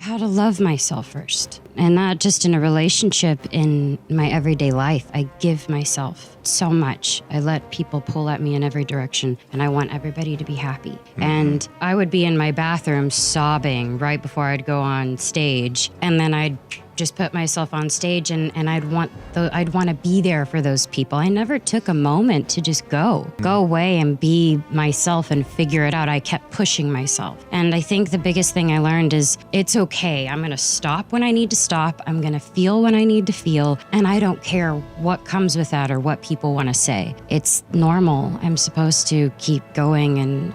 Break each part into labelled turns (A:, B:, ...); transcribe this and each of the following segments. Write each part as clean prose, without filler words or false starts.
A: how to love myself first. And not just in a relationship, in my everyday life. I give myself so much. I let people pull at me in every direction, and I want everybody to be happy. And I would be in my bathroom sobbing right before I'd go on stage, and then I'd just put myself on stage and I'd want to be there for those people. I never took a moment to just go away and be myself and figure it out. I kept pushing myself. And I think the biggest thing I learned is it's okay. I'm going to stop when I need to stop. I'm going to feel when I need to feel. And I don't care what comes with that or what people want to say. It's normal. I'm supposed to keep going, and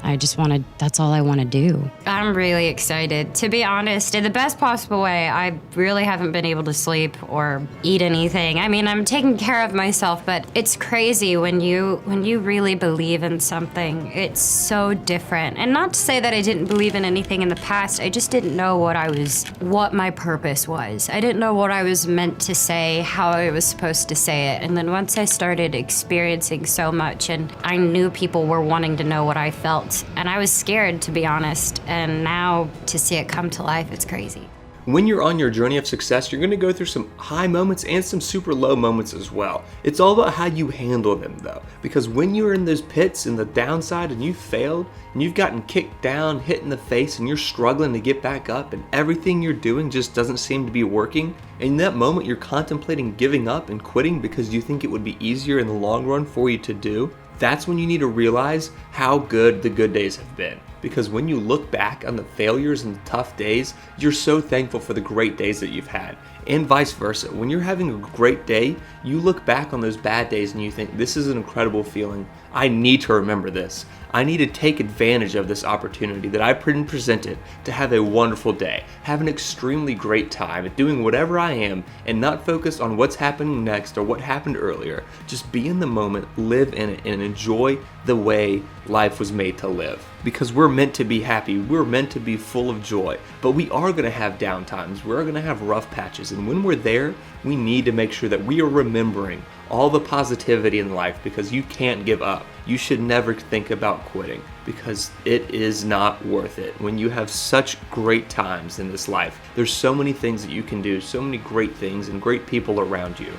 A: that's all I want to do.
B: I'm really excited. To be honest, in the best possible way, I really haven't been able to sleep or eat anything. I mean, I'm taking care of myself, but it's crazy when you really believe in something. It's so different. And not to say that I didn't believe in anything in the past. I just didn't know what my purpose was. I didn't know what I was meant to say, how I was supposed to say it. And then once I started experiencing so much, and I knew people were wanting to know what I felt, and I was scared, to be honest. And now to see it come to life, it's crazy.
C: When you're on your journey of success, you're going to go through some high moments and some super low moments as well. It's all about how you handle them though, because when you're in those pits and the downside and you've failed and you've gotten kicked down, hit in the face, and you're struggling to get back up and everything you're doing just doesn't seem to be working, and in that moment you're contemplating giving up and quitting because you think it would be easier in the long run for you to do, that's when you need to realize how good the good days have been. Because when you look back on the failures and the tough days, you're so thankful for the great days that you've had. And vice versa. When you're having a great day, you look back on those bad days and you think, this is an incredible feeling. I need to remember this. I need to take advantage of this opportunity that I've been presented to have a wonderful day, have an extremely great time at doing whatever I am, and not focus on what's happening next or what happened earlier. Just be in the moment, live in it, and enjoy the way life was made to live. Because we're meant to be happy, we're meant to be full of joy, but we are going to have down times, we're going to have rough patches, and when we're there, we need to make sure that we are remembering all the positivity in life, because you can't give up. You should never think about quitting, because it is not worth it. When you have such great times in this life, there's so many things that you can do, so many great things and great people around you.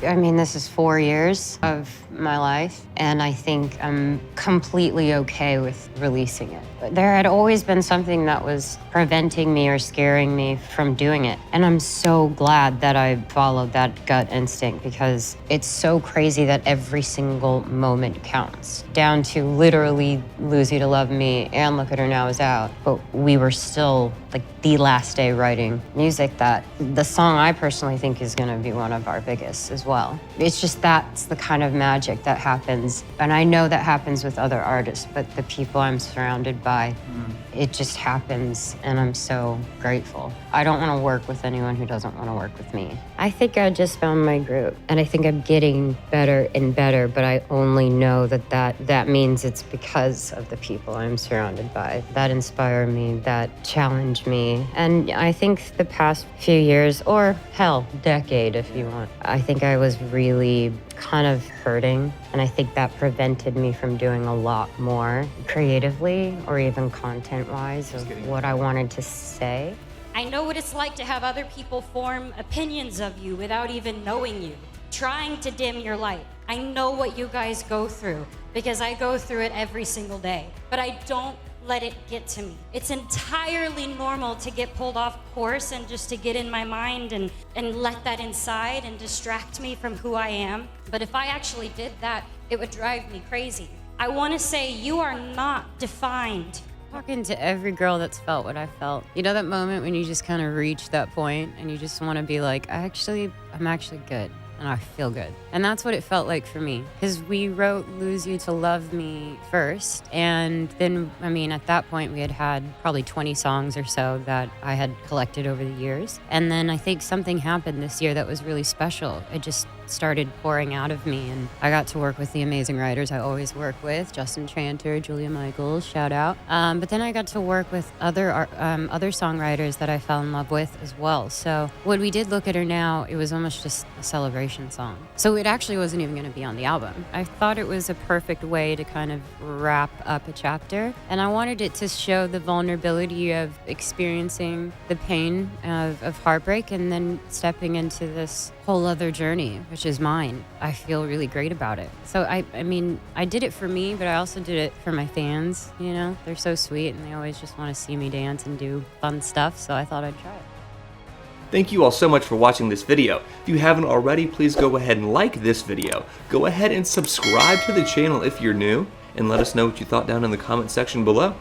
B: I mean, this is 4 years of my life, and I think I'm completely okay with releasing it. There had always been something that was preventing me or scaring me from doing it, and I'm so glad that I followed that gut instinct, because it's so crazy that every single moment counts. Down to literally Lose You to Love Me and Look at Her Now is out, but we were still like the last day writing music. That the song I personally think is going to be one of our biggest as well. It's just that's the kind of magic that happens, and I know that happens with other artists, but the people I'm surrounded by, it just happens, and I'm so grateful. I don't want to work with anyone who doesn't want to work with me. I think I just found my groove, and I think I'm getting better and better, but I only know that means it's because of the people I'm surrounded by that inspire me, that challenge me. And I think the past few years, or hell, decade if you want, I think I was really kind of hurting, and I think that prevented me from doing a lot more creatively or even content-wise of what I wanted to say.
D: I know what it's like to have other people form opinions of you without even knowing you, trying to dim your light. I know what you guys go through, because I go through it every single day, but I don't let it get to me. It's entirely normal to get pulled off course and just to get in my mind and let that inside and distract me from who I am. But if I actually did that, it would drive me crazy. I want to say you are not defined.
B: Talking to every girl that's felt what I felt. You know that moment when you just kind of reach that point and you just want to be like, I'm actually good. And I feel good. And that's what it felt like for me. Because we wrote Lose You to Love Me first. And then, I mean, at that point, we had probably 20 songs or so that I had collected over the years. And then I think something happened this year that was really special. started pouring out of me. And I got to work with the amazing writers I always work with, Justin Tranter, Julia Michaels, shout out. But then I got to work with other songwriters that I fell in love with as well. So when we did Look at Her Now, it was almost just a celebration song. So it actually wasn't even going to be on the album. I thought it was a perfect way to kind of wrap up a chapter. And I wanted it to show the vulnerability of experiencing the pain of heartbreak and then stepping into this whole other journey, which is mine. I feel really great about it. So I mean, I did it for me, but I also did it for my fans, you know? They're so sweet and they always just want to see me dance and do fun stuff, so I thought I'd try it.
C: Thank you all so much for watching this video. If you haven't already, please go ahead and like this video. Go ahead and subscribe to the channel if you're new, and let us know what you thought down in the comment section below.